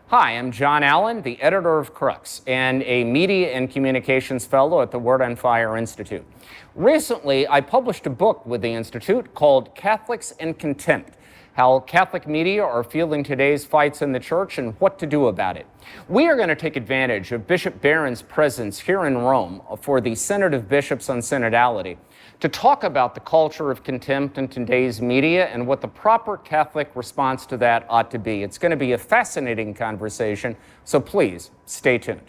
Hi, I'm John Allen, the editor of Crux and a Media and Communications Fellow at the Word on Fire Institute. Recently, I published a book with the Institute called Catholics and Contempt: How Catholic Media Are Fielding Today's Fights in the Church and What to Do About It. We are going to take advantage of Bishop Barron's presence here in Rome for the Synod of Bishops on Synodality to talk about the culture of contempt in today's media and what the proper Catholic response to that ought to be. It's going to be a fascinating conversation, so please stay tuned.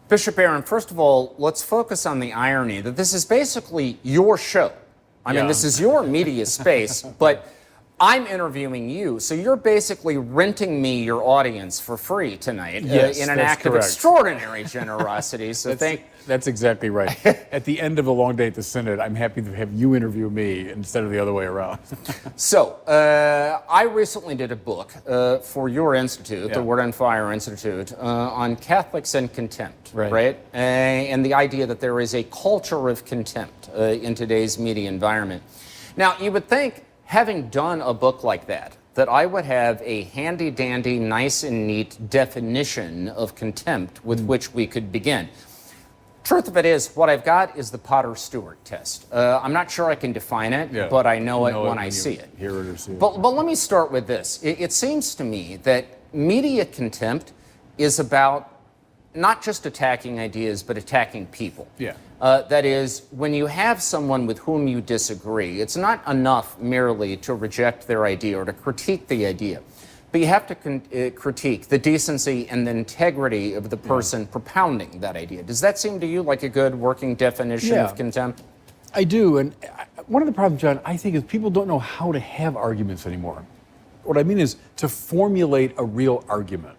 Bishop Barron, first of all, let's focus on the irony that this is basically your show. I mean, this is your media space, but I'm interviewing you, so you're basically renting me your audience for free tonight in an act of extraordinary generosity. So That's exactly right. At the end of a long day at the Synod, I'm happy to have you interview me instead of the other way around. So, I recently did a book for your institute, the Word on Fire Institute, on Catholics and contempt, right? And the idea that there is a culture of contempt in today's media environment. Now, you would think, having done a book like that I would have a handy-dandy, nice and neat definition of contempt with which we could begin. Truth of it is, what I've got is the Potter-Stewart test. I'm not sure I can define it, but I know it when I see it. Hear it or see it. But let me start with this. It seems to me that media contempt is about not just attacking ideas, but attacking people. That is, when you have someone with whom you disagree, it's not enough merely to reject their idea or to critique the idea. But you have to critique the decency and the integrity of the person propounding that idea. Does that seem to you like a good working definition of contempt? I do, and one of the problems, John, I think is people don't know how to have arguments anymore. What I mean is to formulate a real argument,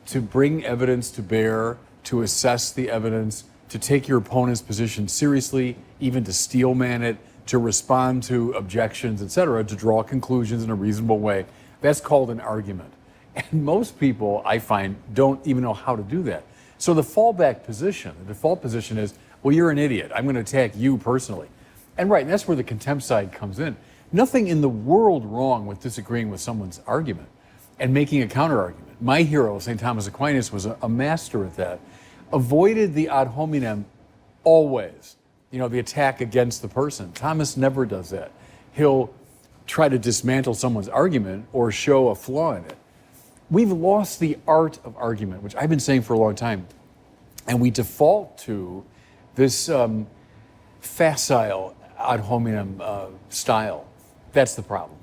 to bring evidence to bear, to assess the evidence, to take your opponent's position seriously, even to steelman it, to respond to objections, etc., to draw conclusions in a reasonable way. That's called an argument. And most people, I find, don't even know how to do that. So the fallback position, the default position is, well, you're an idiot. I'm going to attack you personally. And right, and that's where the contempt side comes in. Nothing in the world wrong with disagreeing with someone's argument and making a counter-argument. My hero, St. Thomas Aquinas, was a master at that. Avoided the ad hominem always, the attack against the person. Thomas never does that. He'll try to dismantle someone's argument or show a flaw in it. We've lost the art of argument, which I've been saying for a long time, and we default to this facile ad hominem style. That's the problem.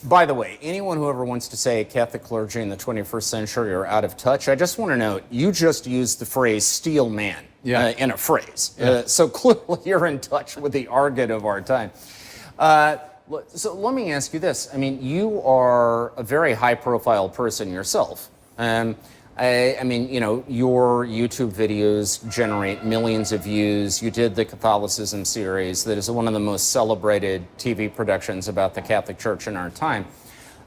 By the way, anyone who ever wants to say Catholic clergy in the 21st century are out of touch, I just want to note, you just used the phrase steel man in a phrase. So clearly you're in touch with the argot of our time. So let me ask you this. I mean, you are a very high-profile person yourself. I mean, your YouTube videos generate millions of views. You did the Catholicism series that is one of the most celebrated TV productions about the Catholic Church in our time.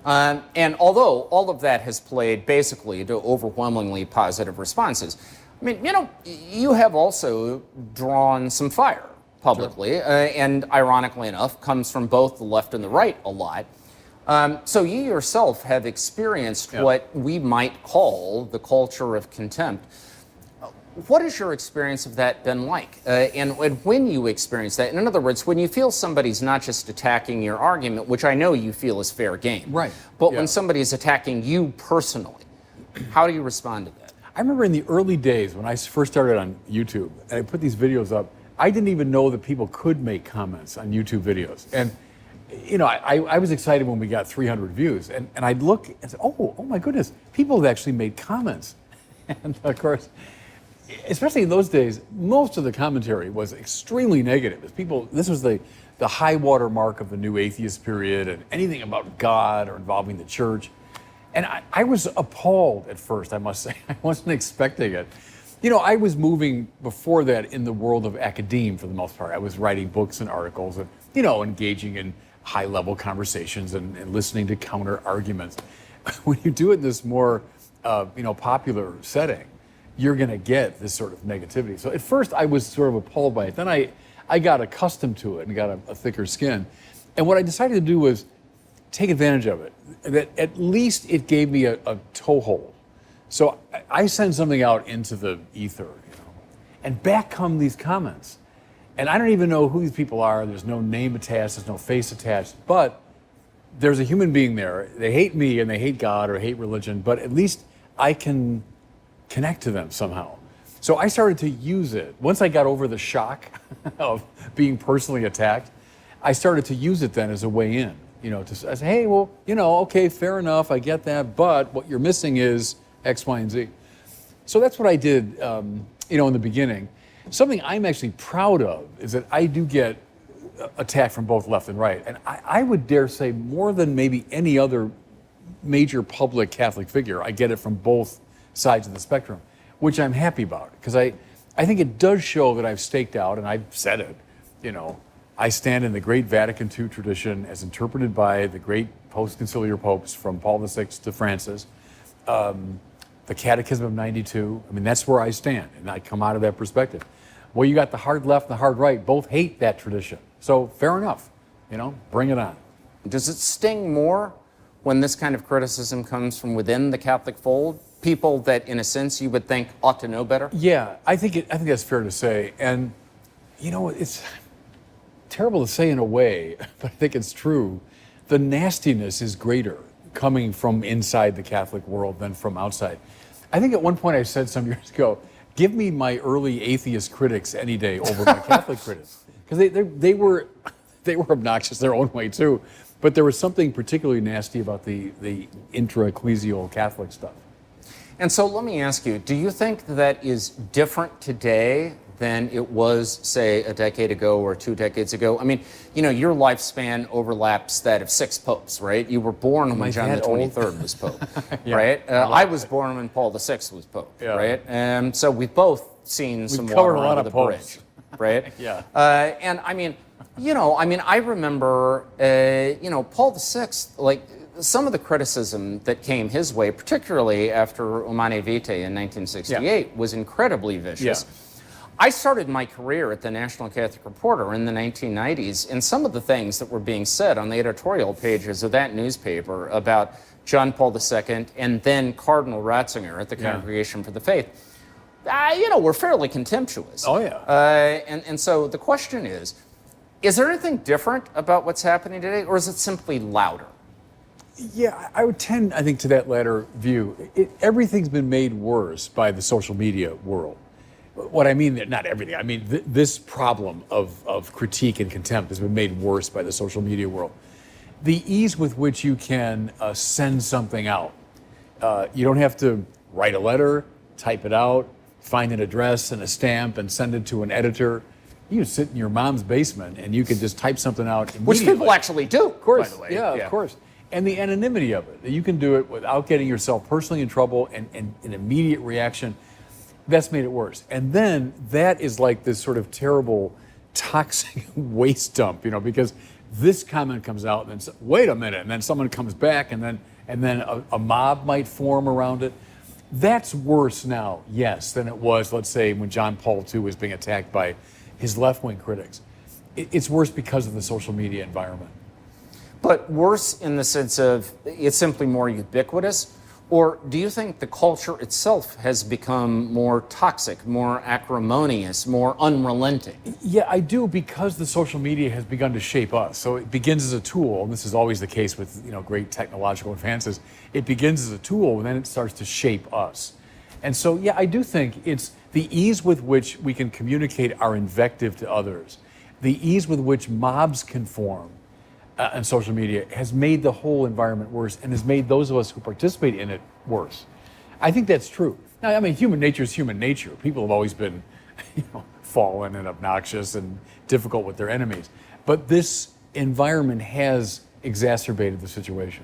And although all of that has played basically to overwhelmingly positive responses, I mean, you have also drawn some fire publicly, and ironically enough, comes from both the left and the right a lot. So you yourself have experienced what we might call the culture of contempt. What has your experience of that been like? And when you experience that, in other words, when you feel somebody's not just attacking your argument, which I know you feel is fair game, but when somebody's attacking you personally, how do you respond to that? I remember in the early days when I first started on YouTube, and I put these videos up, I didn't even know that people could make comments on YouTube videos. And I was excited when we got 300 views, and I'd look and say, oh my goodness, people have actually made comments. And of course, especially in those days, most of the commentary was extremely negative. This was the high water mark of the new atheist period, and anything about God or involving the church. And I was appalled at first, I must say. I wasn't expecting it. I was moving before that in the world of academe for the most part. I was writing books and articles and, engaging in high-level conversations and listening to counter-arguments. When you do it in this more, popular setting, you're going to get this sort of negativity. So at first I was sort of appalled by it. Then I got accustomed to it and got a thicker skin. And what I decided to do was take advantage of it. that at least it gave me a toehold. So I send something out into the ether, and back come these comments. And I don't even know who these people are. There's no name attached, there's no face attached, but there's a human being there. They hate me and they hate God or hate religion, but at least I can connect to them somehow. So I started to use it. Once I got over the shock of being personally attacked, I started to use it then as a way in, to say, hey, well, okay, fair enough, I get that, but what you're missing is X, Y, and Z. So that's what I did, in the beginning. Something I'm actually proud of is that I do get attacked from both left and right. And I would dare say more than maybe any other major public Catholic figure, I get it from both sides of the spectrum, which I'm happy about, because I think it does show that I've staked out, and I've said it, I stand in the great Vatican II tradition as interpreted by the great post-conciliar popes from Paul VI to Francis, the Catechism of 92. I mean, that's where I stand, and I come out of that perspective. Well, you got the hard left and the hard right, both hate that tradition. So fair enough, bring it on. Does it sting more when this kind of criticism comes from within the Catholic fold? People that, in a sense, you would think ought to know better? Yeah, I think that's fair to say. And, it's terrible to say in a way, but I think it's true. The nastiness is greater coming from inside the Catholic world than from outside. I think at one point I said some years ago, give me my early atheist critics any day over my Catholic critics. Because they were obnoxious their own way too. But there was something particularly nasty about the intra-ecclesial Catholic stuff. And so let me ask you, do you think that is different today than it was, say, a decade ago or 2 decades ago? I mean, your lifespan overlaps that of 6 popes, right? You were born when John the 23rd was pope, Yeah. right? I was born when Paul VI was pope, Yeah. right? And so we've both seen some covered water a lot under of the popes. bridge, right? Yeah. And I mean, I remember, Paul VI, like, some of the criticism that came his way, particularly after Humanae Vitae in 1968, was incredibly vicious. Yeah. I started my career at the National Catholic Reporter in the 1990s, and some of the things that were being said on the editorial pages of that newspaper about John Paul II and then Cardinal Ratzinger at the Congregation for the Faith, were fairly contemptuous. Oh, yeah. And so the question is there anything different about what's happening today, or is it simply louder? Yeah, I would tend, I think, to that latter view. Everything's been made worse by the social media world. What I mean, not everything, I mean, this problem of critique and contempt has been made worse by the social media world. The ease with which you can send something out. You don't have to write a letter, type it out, find an address and a stamp and send it to an editor. You can sit in your mom's basement and you can just type something out immediately. Which people actually do, of course, by the way. Yeah, of course. And the anonymity of it. You can do it without getting yourself personally in trouble and an immediate reaction. That's made it worse. And then that is like this sort of terrible toxic waste dump, because this comment comes out and then wait a minute, and then someone comes back and then a mob might form around it. That's worse now, yes, than it was, let's say, when John Paul II was being attacked by his left-wing critics. It's worse because of the social media environment. But worse in the sense of it's simply more ubiquitous? Or do you think the culture itself has become more toxic, more acrimonious, more unrelenting? Yeah, I do, because the social media has begun to shape us. So it begins as a tool, and this is always the case with great technological advances. It begins as a tool, and then it starts to shape us. And so, yeah, I do think it's the ease with which we can communicate our invective to others, the ease with which mobs can form on social media has made the whole environment worse and has made those of us who participate in it worse. I think that's true. Now, I mean, human nature is human nature. People have always been, fallen and obnoxious and difficult with their enemies. But this environment has exacerbated the situation.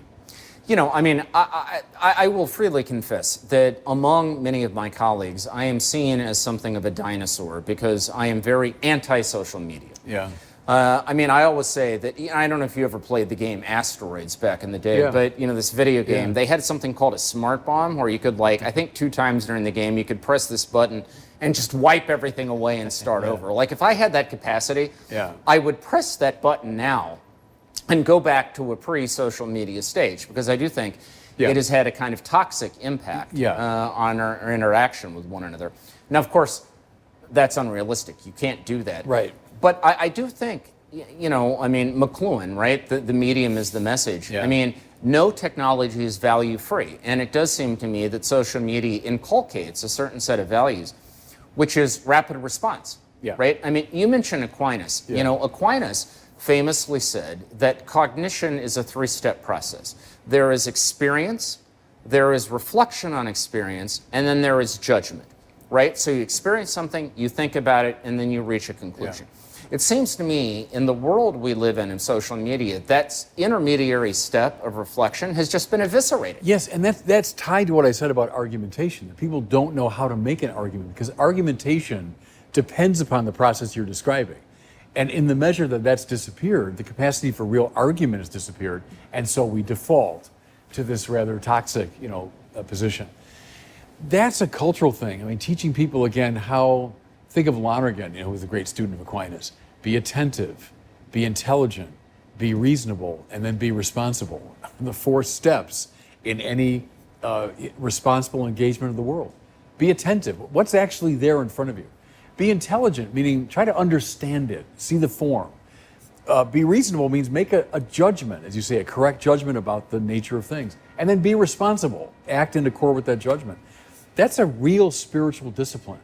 I will freely confess that among many of my colleagues, I am seen as something of a dinosaur because I am very anti-social media. Yeah. I always say that, I don't know if you ever played the game Asteroids back in the day, but, this video game, they had something called a smart bomb where you could, I think 2 times during the game, you could press this button and just wipe everything away and start over. Like, if I had that capacity, I would press that button now and go back to a pre-social media stage, because I do think it has had a kind of toxic impact on our interaction with one another. Now, of course, that's unrealistic. You can't do that. Right. But I do think, I mean, McLuhan, right? The medium is the message. Yeah. I mean, no technology is value-free. And it does seem to me that social media inculcates a certain set of values, which is rapid response. Yeah. Right? I mean, you mentioned Aquinas. Yeah. Aquinas famously said that cognition is a three-step process. There is experience, there is reflection on experience, and then there is judgment, right? So you experience something, you think about it, and then you reach a conclusion. Yeah. It seems to me, in the world we live in social media, that intermediary step of reflection has just been eviscerated. Yes, and that's tied to what I said about argumentation. That people don't know how to make an argument, because argumentation depends upon the process you're describing. And in the measure that that's disappeared, the capacity for real argument has disappeared, and so we default to this rather toxic, position. That's a cultural thing. I mean, teaching people again how, think of Lonergan, who was a great student of Aquinas. Be attentive, be intelligent, be reasonable, and then be responsible. The 4 steps in any responsible engagement of the world. Be attentive. What's actually there in front of you? Be intelligent, meaning try to understand it, see the form. Be reasonable means make a judgment, as you say, a correct judgment about the nature of things. And then be responsible, act in accord with that judgment. That's a real spiritual discipline.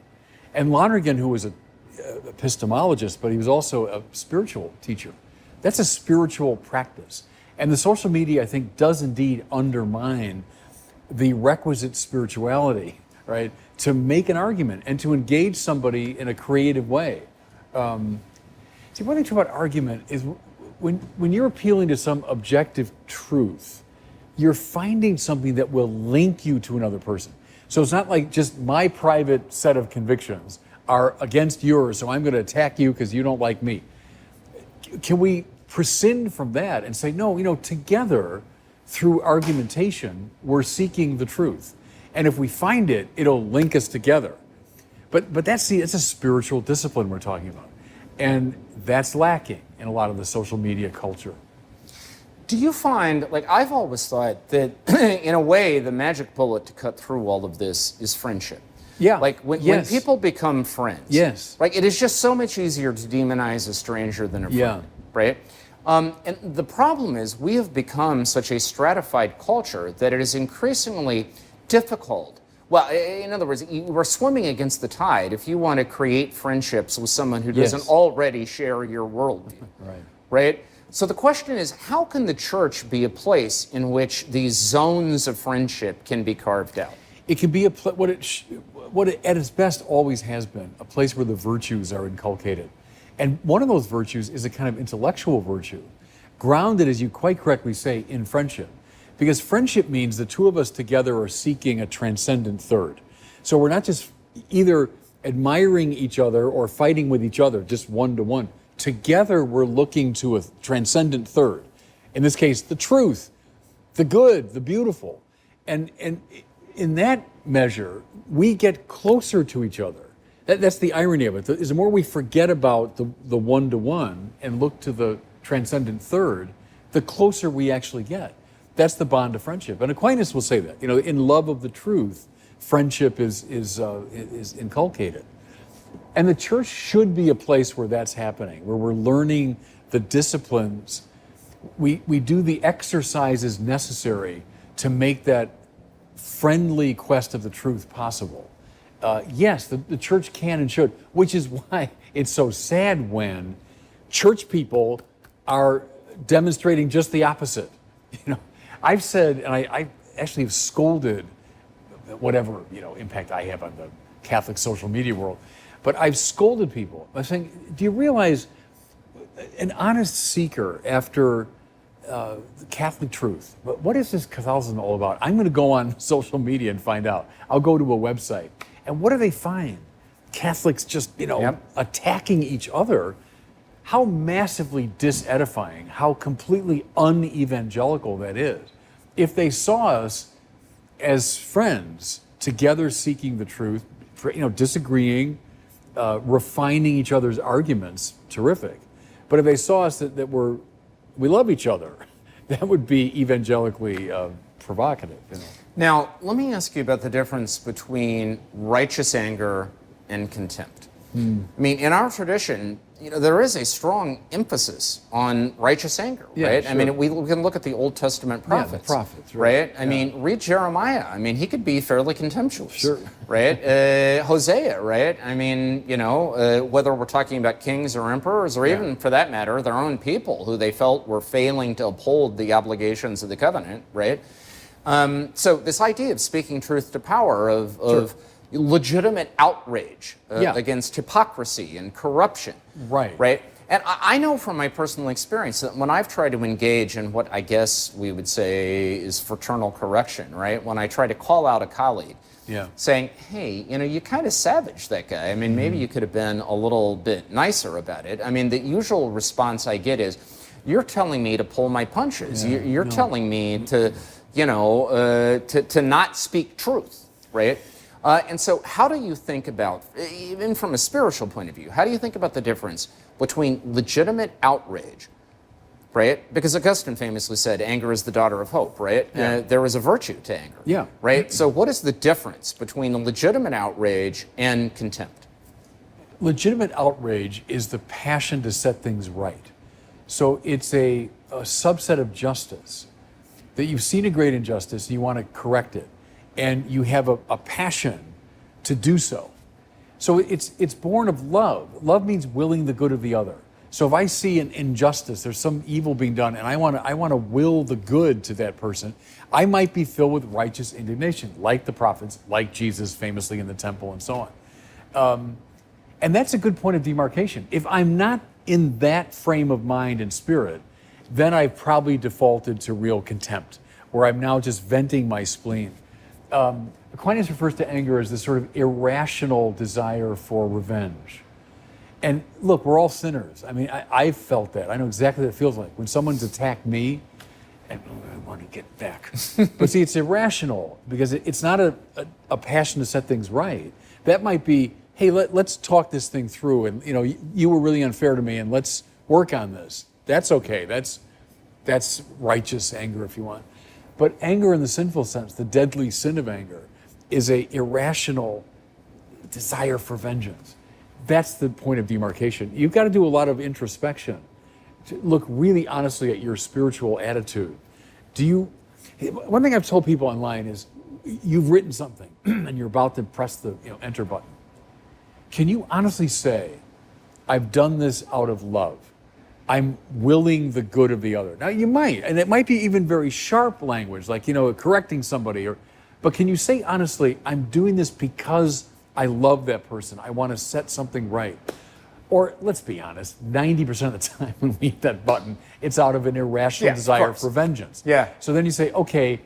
And Lonergan, who was an epistemologist, but he was also a spiritual teacher, that's a spiritual practice. And the social media, I think, does indeed undermine the requisite spirituality, right, to make an argument and to engage somebody in a creative way. See, one thing too about argument is when you're appealing to some objective truth, you're finding something that will link you to another person. So it's not like just my private set of convictions are against yours, so I'm going to attack you because you don't like me. Can we prescind from that and say, no, together, through argumentation, we're seeking the truth. And if we find it, it'll link us together. But it's a spiritual discipline we're talking about. And that's lacking in a lot of the social media culture. Do you find, I've always thought that in a way, the magic bullet to cut through all of this is friendship. Yeah. When people become friends. Yes. It is just so much easier to demonize a stranger than a friend. Yeah. Right? And the problem is we have become such a stratified culture that it is increasingly difficult. Well, in other words, we're swimming against the tide if you want to create friendships with someone who doesn't already share your worldview. Right? So the question is, how can the church be a place in which these zones of friendship can be carved out? It can be what it at its best always has been, a place where the virtues are inculcated. And one of those virtues is a kind of intellectual virtue, grounded, as you quite correctly say, in friendship. Because friendship means the two of us together are seeking a transcendent third. So we're not just either admiring each other or fighting with each other, just one to one. Together we're looking to a transcendent third. In this case, the truth, the good, the beautiful. And in that measure, we get closer to each other. That's the irony of it. Is the more we forget about the one-to-one and look to the transcendent third, the closer we actually get. That's the bond of friendship. And Aquinas will say that. In love of the truth, friendship is inculcated. And the church should be a place where that's happening, where we're learning the disciplines. We do the exercises necessary to make that friendly quest of the truth possible. Yes, the church can and should, which is why it's so sad when church people are demonstrating just the opposite. I've said, and I actually have scolded whatever impact I have on the Catholic social media world, but I've scolded people by saying, do you realize an honest seeker after the Catholic truth, what is this Catholicism all about? I'm going to go on social media and find out. I'll go to a website. And what do they find? Catholics just, attacking each other. How massively disedifying, how completely un-evangelical that is. If they saw us as friends, together seeking the truth, disagreeing, refining each other's arguments, terrific. But if they saw us that we're we love each other. That would be evangelically provocative. Now, let me ask you about the difference between righteous anger and contempt. I mean, in our tradition, there is a strong emphasis on righteous anger, right? Sure. I mean, we can look at the Old Testament prophets. Yeah, the prophets, right? I mean, read Jeremiah. I mean, he could be fairly contemptuous. Sure. Right? Hosea, right? I mean, whether we're talking about kings or emperors, or even, for that matter, their own people who they felt were failing to uphold the obligations of the covenant, right? So this idea of speaking truth to power, of legitimate outrage against hypocrisy and corruption. Right. And I know from my personal experience that when I've tried to engage in what I guess we would say is fraternal correction, right? When I try to call out a colleague, saying, hey, you kind of savaged that guy. I mean, maybe you could have been a little bit nicer about it. I mean, the usual response I get is, you're telling me to pull my punches. You're telling me to, to not speak truth, right? And so how do you think about, even from a spiritual point of view, how do you think about the difference between legitimate outrage, right? Because Augustine famously said, anger is the daughter of hope, right? There is a virtue to anger, right? So what is the difference between a legitimate outrage and contempt? Legitimate outrage is the passion to set things right. So it's a subset of justice, that you've seen a great injustice and you want to correct it. And you have a passion to do so. So it's born of love. Love means willing the good of the other. So if I see an injustice, there's some evil being done, and I want to will the good to that person, I might be filled with righteous indignation, like the prophets, like Jesus famously in the temple, and so on. And that's a good point of demarcation. If I'm not in that frame of mind and spirit, then I've probably defaulted to real contempt, where I'm now just venting my spleen. Aquinas refers to anger as this sort of irrational desire for revenge. And look, we're all sinners. I mean, I've felt that. I know exactly what it feels like when someone's attacked me, and I want to get back. But see, it's irrational because it's not a passion to set things right. That might be, hey, let's talk this thing through, and you were really unfair to me, and let's work on this. That's okay. That's righteous anger, if you want. But anger in the sinful sense, the deadly sin of anger, is a irrational desire for vengeance. That's the point of demarcation. You've got to do a lot of introspection to look really honestly at your spiritual attitude. One thing I've told people online is, you've written something and you're about to press the enter button. Can you honestly say, I've done this out of love? I'm willing the good of the other. Now you might, and it might be even very sharp language, like, correcting somebody, but can you say honestly, I'm doing this because I love that person. I want to set something right. Or let's be honest, 90% of the time when we hit that button, it's out of an irrational desire for vengeance. So then you say, okay,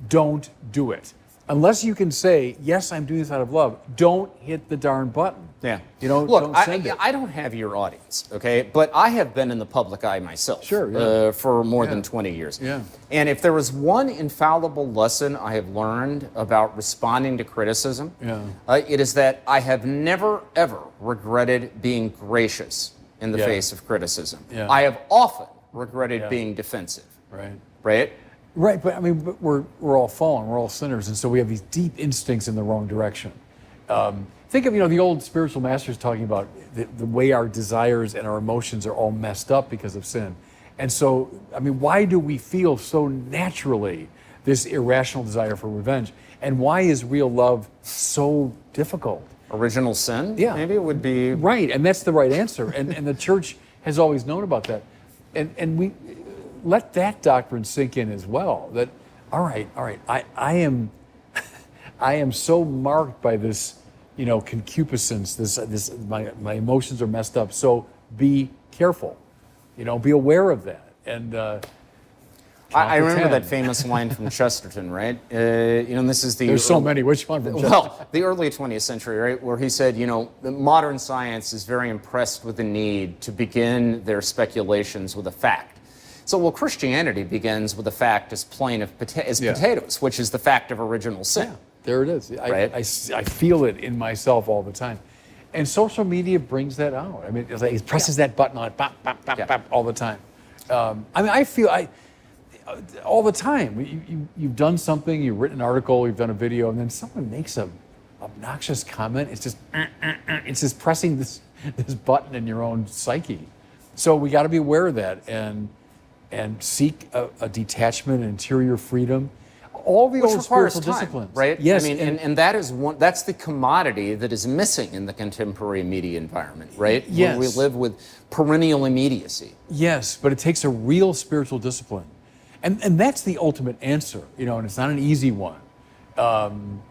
don't do it. Unless you can say, yes, I'm doing this out of love, don't hit the darn button. Look, don't send it. I don't have your audience, okay? But I have been in the public eye myself for more than 20 years. And if there was one infallible lesson I have learned about responding to criticism, it is that I have never, ever regretted being gracious in the face of criticism. I have often regretted being defensive. Right, but I mean, we're all fallen, we're all sinners, and so we have these deep instincts in the wrong direction. Think of, the old spiritual masters talking about the way our desires and our emotions are all messed up because of sin. And so, I mean, why do we feel so naturally this irrational desire for revenge? And why is real love so difficult? Original sin, maybe it would be. Right, and that's the right answer. And the church has always known about that. And we let that doctrine sink in as well, that, all right, I am so marked by this, concupiscence, my emotions are messed up, so be careful, be aware of that. And I remember that famous line from Chesterton, right? This is the... There's so many. Which one from Chesterton? Well, the early 20th century, right? Where he said, the modern science is very impressed with the need to begin their speculations with a fact. So, Christianity begins with a fact as plain as potatoes, which is the fact of original sin. Yeah, there it is. Right? I feel it in myself all the time. And social media brings that out. I mean, it presses that button on it, bop, bop, bop, bop, all the time. I mean, I feel all the time. You've done something, you've written an article, you've done a video, and then someone makes a obnoxious comment. It's just pressing this button in your own psyche. So we got to be aware of that and seek a detachment, interior freedom. All the Which old requires spiritual time, disciplines, right? Yes, I mean, and that is that's the commodity that is missing in the contemporary media environment, right? Yes. Where we live with perennial immediacy. Yes, but it takes a real spiritual discipline. And that's the ultimate answer, and it's not an easy one. Do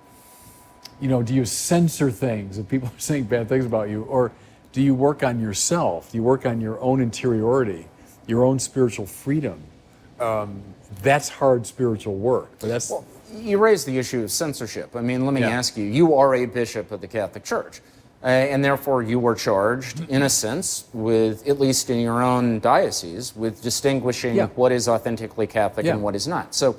you censor things if people are saying bad things about you? Or do you work on yourself? Do you work on your own interiority, your own spiritual freedom? That's hard spiritual work. But that's Well, you raise the issue of censorship. I mean, let me ask you, you are a bishop of the Catholic Church. And therefore, you were charged, in a sense, with, at least in your own diocese, with distinguishing what is authentically Catholic and what is not. So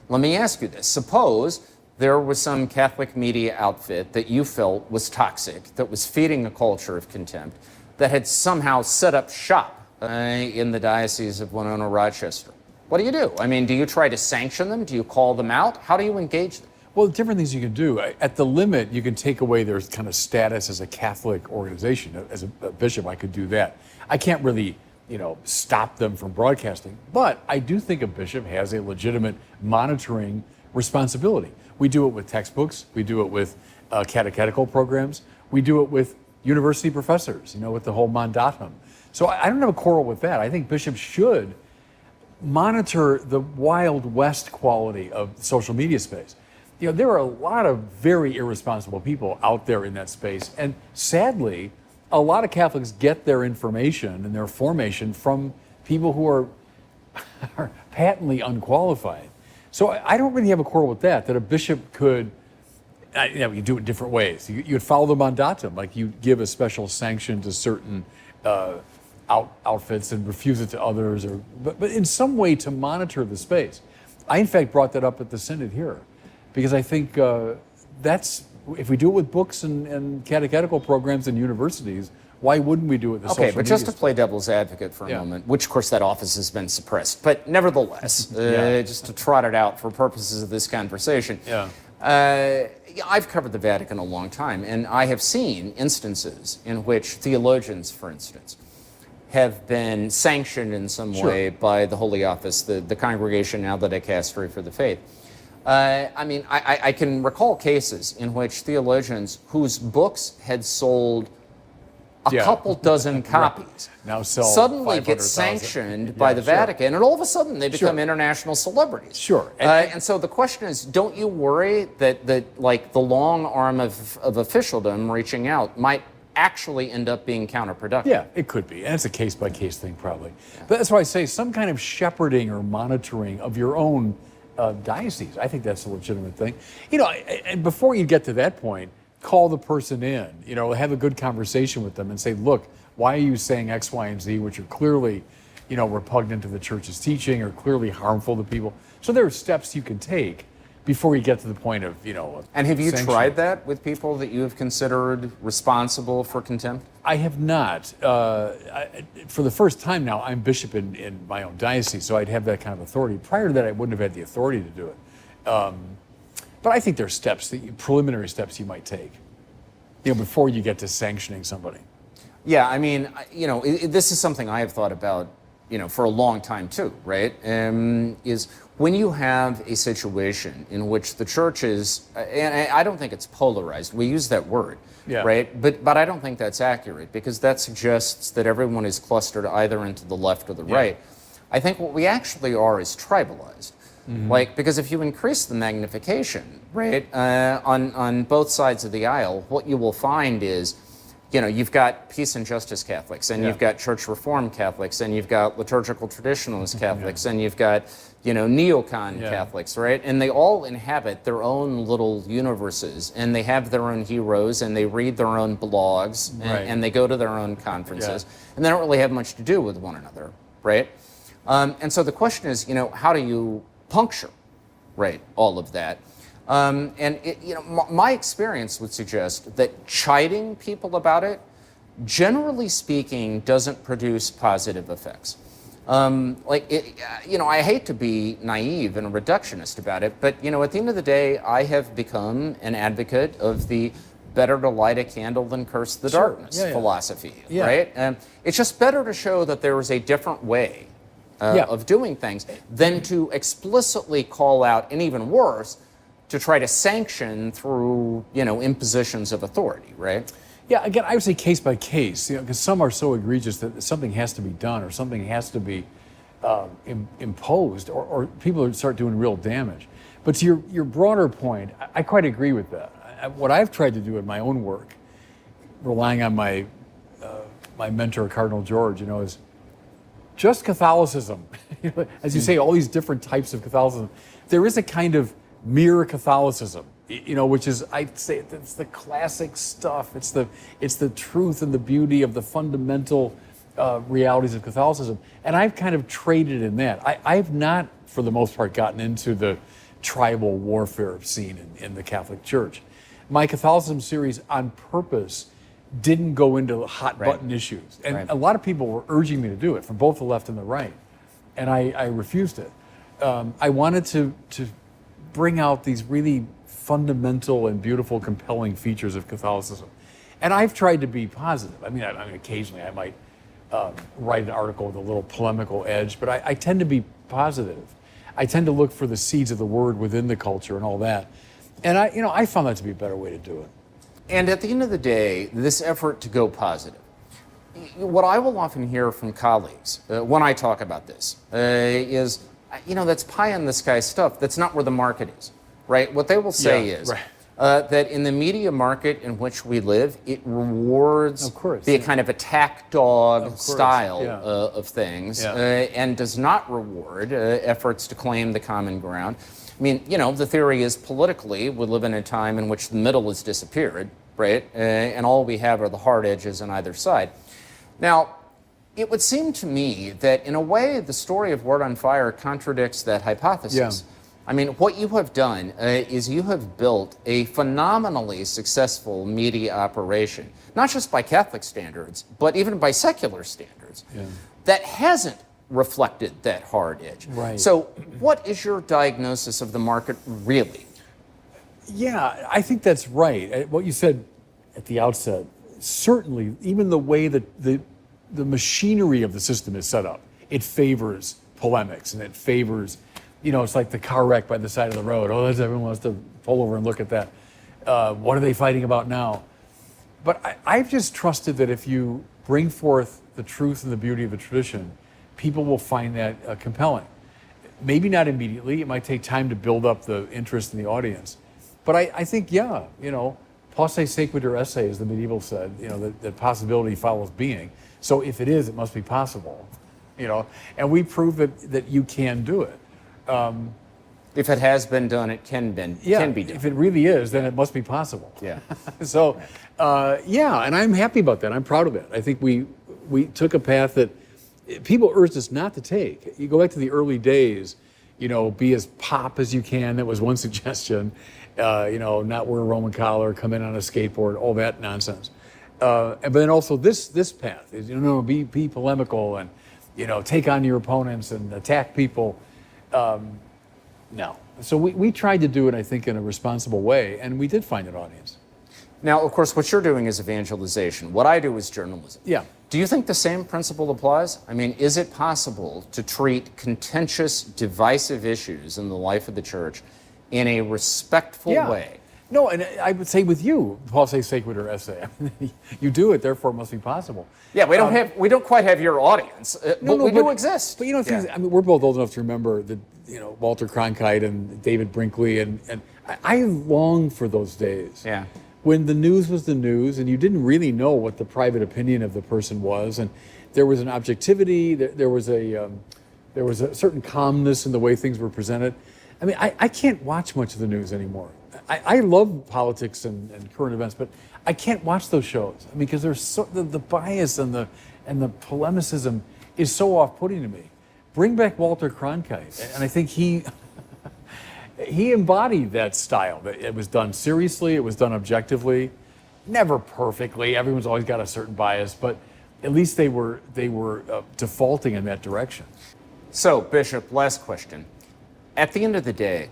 let me ask you this. Suppose there was some Catholic media outfit that you felt was toxic, that was feeding a culture of contempt, that had somehow set up shop in the Diocese of Winona, Rochester. What do? I mean, do you try to sanction them? Do you call them out? How do you engage them? Well, different things you can do. At the limit, you can take away their kind of status as a Catholic organization. As a bishop, I could do that. I can't really, stop them from broadcasting. But I do think a bishop has a legitimate monitoring responsibility. We do it with textbooks. We do it with catechetical programs. We do it with university professors, with the whole mandatum. So I don't have a quarrel with that. I think bishops should monitor the Wild West quality of social media space. There are a lot of very irresponsible people out there in that space. And sadly, a lot of Catholics get their information and their formation from people who are patently unqualified. So I don't really have a quarrel with that a bishop could, you do it different ways. You'd follow the mandatum, like you give a special sanction to certain outfits and refuse it to others, but in some way to monitor the space. I, in fact, brought that up at the Synod here, because I think that's, if we do it with books and catechetical programs in universities, why wouldn't we do it with the social media? Okay, but just to play devil's advocate for a moment, which, of course, that office has been suppressed, but nevertheless, just to trot it out for purposes of this conversation, I've covered the Vatican a long time, and I have seen instances in which theologians, for instance, have been sanctioned in some way by the Holy Office, the Congregation now the Dicastery for the Faith. I can recall cases in which theologians whose books had sold a couple dozen copies now suddenly get sanctioned by the Vatican, and all of a sudden they become international celebrities. Sure. And so the question is, don't you worry that the long arm of officialdom reaching out might actually end up being counterproductive? Yeah, it could be. And it's a case-by-case thing, probably. But that's why I say some kind of shepherding or monitoring of your own diocese. I think that's a legitimate thing. And before you get to that point, call the person in, have a good conversation with them and say, look, why are you saying X, Y, and Z, which are clearly, repugnant to the church's teaching or clearly harmful to people. So there are steps you can take before you get to the point of, And have you tried that with people that you have considered responsible for contempt? I have not. For the first time now, I'm bishop in my own diocese, so I'd have that kind of authority. Prior to that, I wouldn't have had the authority to do it. But I think there are preliminary steps you might take, before you get to sanctioning somebody. Yeah, I mean, this is something I have thought about, for a long time too, right? Is when you have a situation in which the church is, and I don't think it's polarized. We use that word, right? But I don't think that's accurate, because that suggests that everyone is clustered either into the left or the right. I think what we actually are is tribalized. Because if you increase the magnification, right, on both sides of the aisle, what you will find is, you've got peace and justice Catholics, and you've got church reform Catholics, and you've got liturgical traditionalist Catholics, and you've got, neocon Catholics, right? And they all inhabit their own little universes, and they have their own heroes, and they read their own blogs, and they go to their own conferences, and they don't really have much to do with one another, right? And so the question is, how do you puncture, right, all of that? My experience would suggest that chiding people about it, generally speaking, doesn't produce positive effects. I hate to be naive and reductionist about it, but, at the end of the day, I have become an advocate of the better to light a candle than curse the darkness philosophy, right? It's just better to show that there is a different way of doing things than to explicitly call out, and even worse, to try to sanction through, impositions of authority, right? Yeah, again, I would say case by case, because some are so egregious that something has to be done or something has to be imposed, or people start doing real damage. But to your broader point, I quite agree with that. What I've tried to do in my own work, relying on my mentor, Cardinal George, is just Catholicism. As you say, all these different types of Catholicism. There is a kind of mere Catholicism, which is, I'd say, it's the classic stuff. It's the truth and the beauty of the fundamental realities of Catholicism. And I've kind of traded in that. I've not, for the most part, gotten into the tribal warfare scene in the Catholic Church. My Catholicism series, on purpose, didn't go into hot button issues. And a lot of people were urging me to do it, from both the left and the right. And I refused it. I wanted to bring out these really fundamental and beautiful, compelling features of Catholicism. And I've tried to be positive. I mean, occasionally I might write an article with a little polemical edge, but I tend to be positive. I tend to look for the seeds of the word within the culture and all that. And I found that to be a better way to do it. And at the end of the day, this effort to go positive, what I will often hear from colleagues when I talk about this is, that's pie in the sky stuff. That's not where the market is, right? What they will say is that in the media market in which we live, it rewards the kind of attack dog style of things and does not reward efforts to claim the common ground. I mean, the theory is politically we live in a time in which the middle has disappeared, right? And all we have are the hard edges on either side. Now, it would seem to me that in a way the story of Word on Fire contradicts that hypothesis. I mean, what you have done is you have built a phenomenally successful media operation, not just by Catholic standards, but even by secular standards, that hasn't reflected that hard edge. Right. So what is your diagnosis of the market really? Yeah, I think that's right. What you said at the outset, certainly, even the way that the machinery of the system is set up, it favors polemics and it favors, it's like the car wreck by the side of the road. Oh, everyone wants to pull over and look at that. What are they fighting about now? But I've just trusted that if you bring forth the truth and the beauty of a tradition, people will find that compelling. Maybe not immediately. It might take time to build up the interest in the audience. But I think, posse sequitur esse, as the medieval said, that possibility follows being. So if it is, it must be possible, and we prove that you can do it. If it has been done, it can be done. If it really is, then it must be possible. Yeah. So, and I'm happy about that. I'm proud of it. I think we took a path that people urged us not to take. You go back to the early days, be as pop as you can. That was one suggestion. Not wear a Roman collar, come in on a skateboard, all that nonsense. But then also this path is, be polemical and, take on your opponents and attack people. No. So we tried to do it, I think, in a responsible way, and we did find an audience. Now, of course, what you're doing is evangelization. What I do is journalism. Yeah. Do you think the same principle applies? I mean, is it possible to treat contentious, divisive issues in the life of the church in a respectful way? No, and I would say with you, posse sequitur esse. You do it, therefore it must be possible. Yeah, we don't quite have your audience, but we do exist. But things, we're both old enough to remember that Walter Cronkite and David Brinkley, and I long for those days. Yeah. When the news was the news, and you didn't really know what the private opinion of the person was, and there was an objectivity, there was a certain calmness in the way things were presented. I mean, I can't watch much of the news anymore. I love politics and current events, but I can't watch those shows. I mean, because there's the bias and the polemicism is so off-putting to me. Bring back Walter Cronkite, and I think he embodied that style. It was done seriously, it was done objectively, never perfectly. Everyone's always got a certain bias, but at least they were defaulting in that direction. So, Bishop, last question. At the end of the day,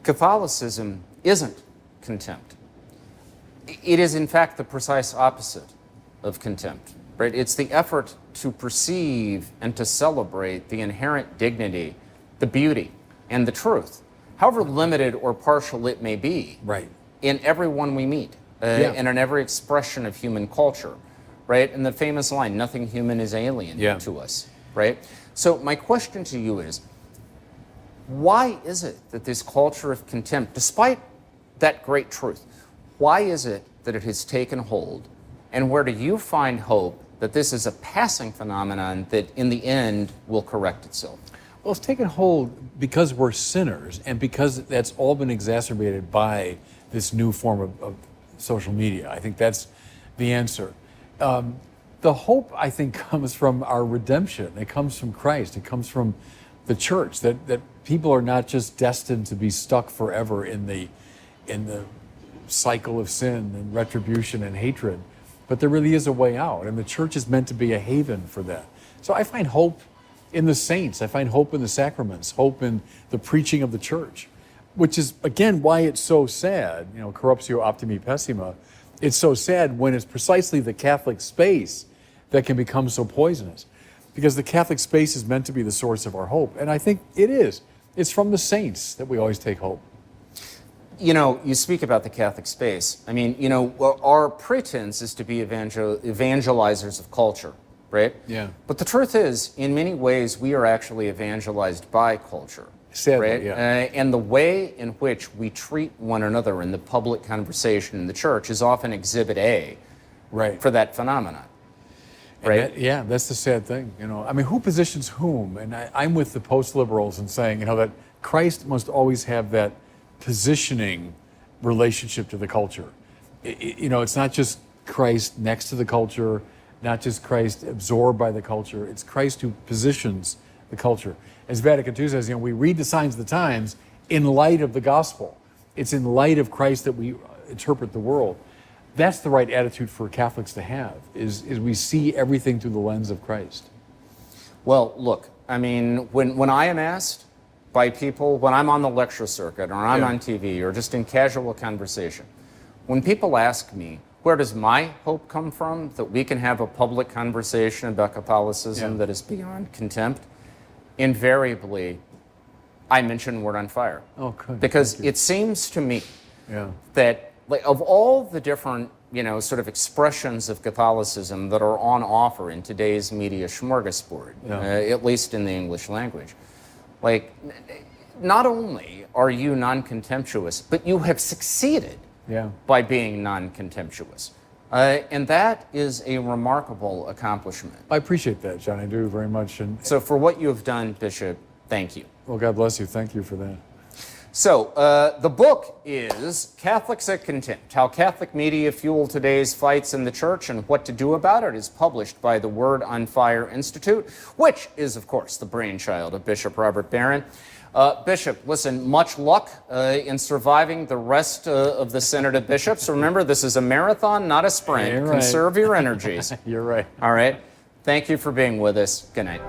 Catholicism isn't contempt. It is, in fact, the precise opposite of contempt, right? It's the effort to perceive and to celebrate the inherent dignity, the beauty, and the truth, however limited or partial it may be, Right. in everyone we meet, and in every expression of human culture, right? And the famous line, nothing human is alien to us, right? So my question to you is, why is it that this culture of contempt, despite that great truth, why is it that it has taken hold? And where do you find hope that this is a passing phenomenon that in the end will correct itself? Well, it's taken hold because we're sinners and because that's all been exacerbated by this new form of social media. I think that's the answer. The hope, I think, comes from our redemption. It comes from Christ. It comes from the church, that people are not just destined to be stuck forever in the cycle of sin and retribution and hatred, but there really is a way out, and the church is meant to be a haven for that. So I find hope in the saints. I find hope in the sacraments, hope in the preaching of the church, which is, again, why it's so sad, corruptio optimi pessima. It's so sad when it's precisely the Catholic space that can become so poisonous, because the Catholic space is meant to be the source of our hope, and I think it is. It's from the saints that we always take hope. You speak about the Catholic space. I mean, our pretense is to be evangelizers of culture, right? Yeah. But the truth is, in many ways, we are actually evangelized by culture. Sadly, right? yeah. And the way in which we treat one another in the public conversation in the church is often exhibit A for that phenomenon. Right? That's the sad thing. I mean, who positions whom? And I'm with the post-liberals in saying, that Christ must always have that positioning relationship to the culture. It's not just Christ next to the culture, not just Christ absorbed by the culture. It's Christ who positions the culture. As Vatican II says, we read the signs of the times in light of the gospel. It's in light of Christ that we interpret the world. That's the right attitude for Catholics to have, is we see everything through the lens of Christ. Well, look, I mean, when I am asked by people, when I'm on the lecture circuit or I'm on TV or just in casual conversation, when people ask me, where does my hope come from that we can have a public conversation about Catholicism that is beyond contempt? Invariably, I mention Word on Fire. Oh, good. Because it seems to me Yeah. that of all the different, sort of expressions of Catholicism that are on offer in today's media smorgasbord, at least in the English language, not only are you non-contemptuous, but you have succeeded by being non-contemptuous. And that is a remarkable accomplishment. I appreciate that, John. I do very much. And so for what you have done, Bishop, thank you. Well, God bless you. Thank you for that. So the book is Catholics at Contempt, How Catholic Media Fuel Today's Fights in the Church and What to Do About It. It is published by the Word on Fire Institute, which is, of course, the brainchild of Bishop Robert Barron. Bishop, listen, much luck in surviving the rest of the Synod of Bishops. Remember, this is a marathon, not a sprint. You're right. Conserve your energies. You're right. All right. Thank you for being with us. Good night.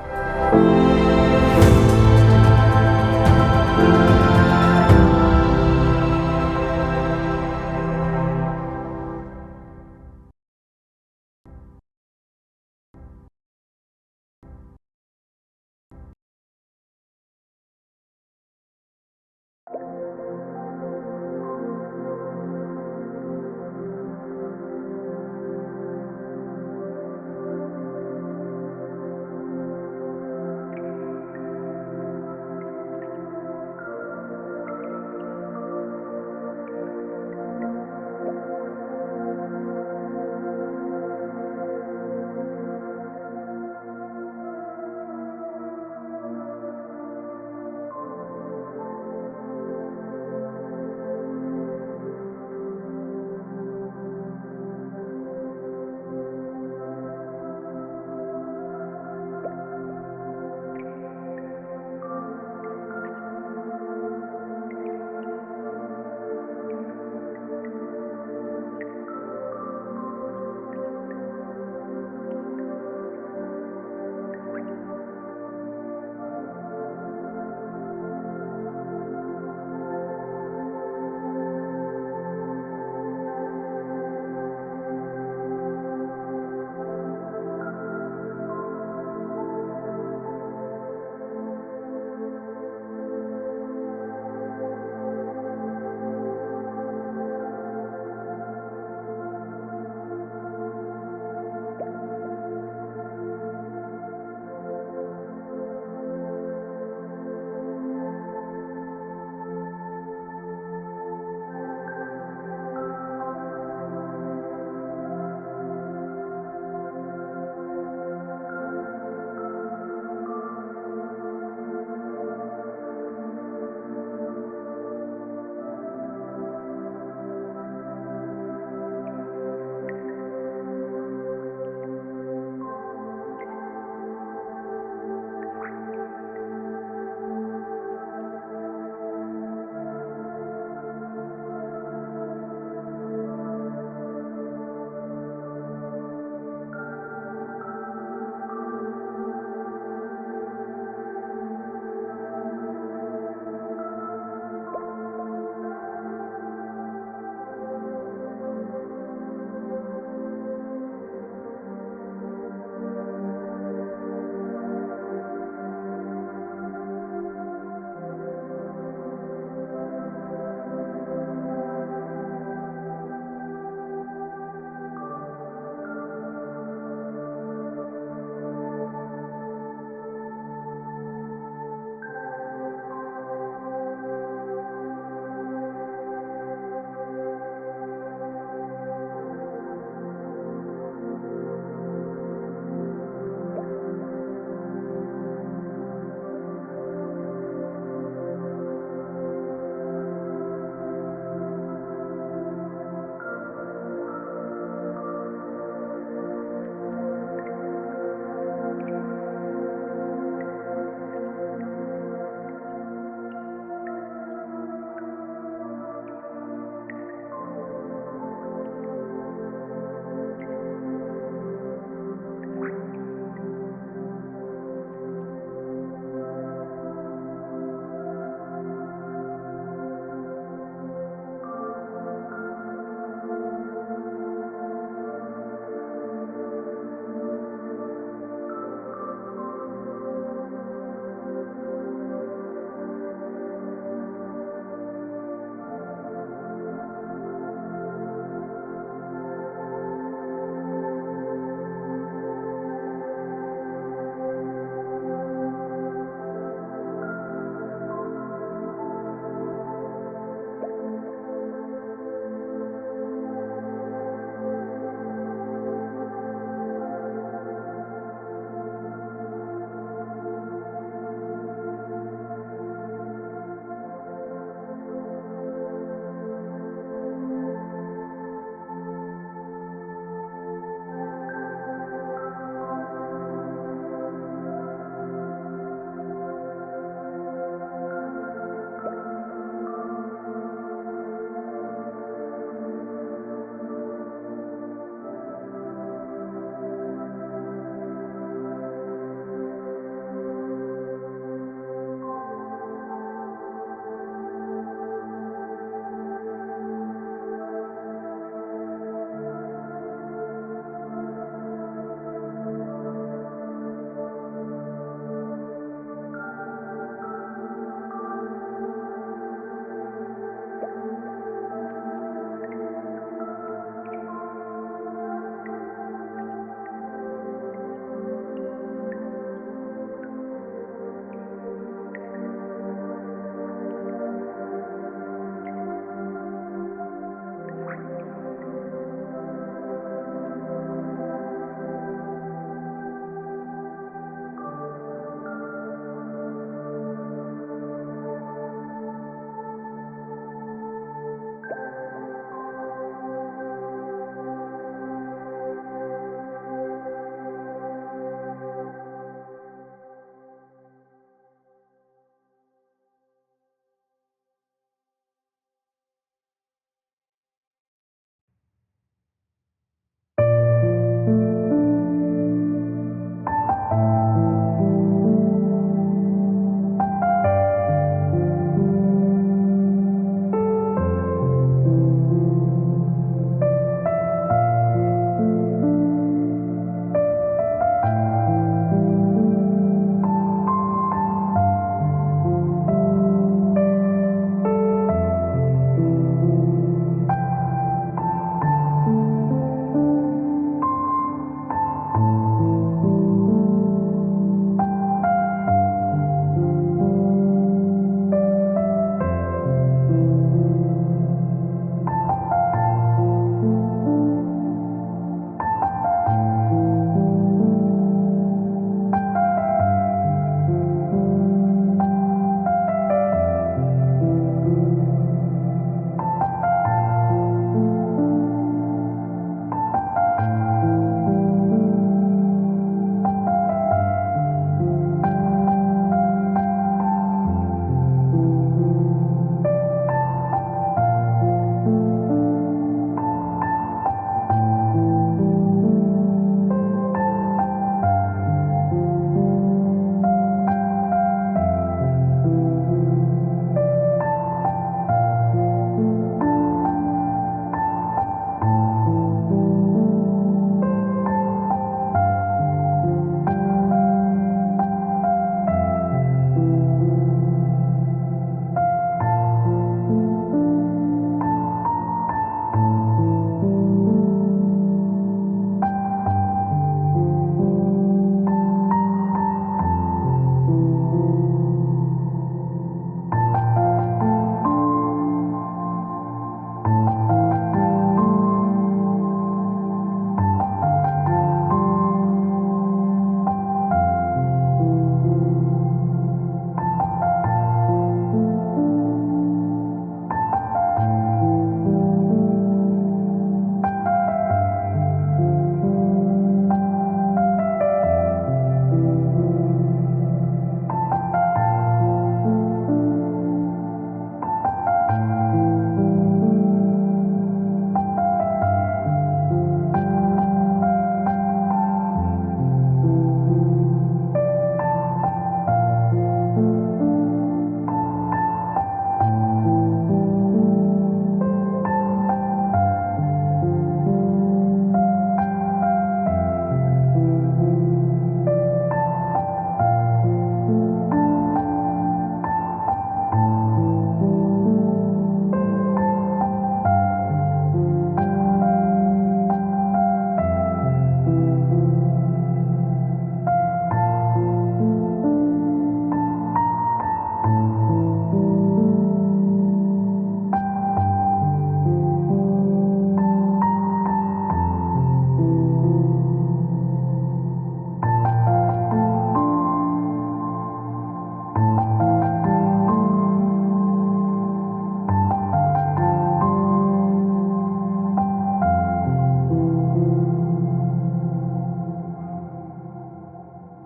you.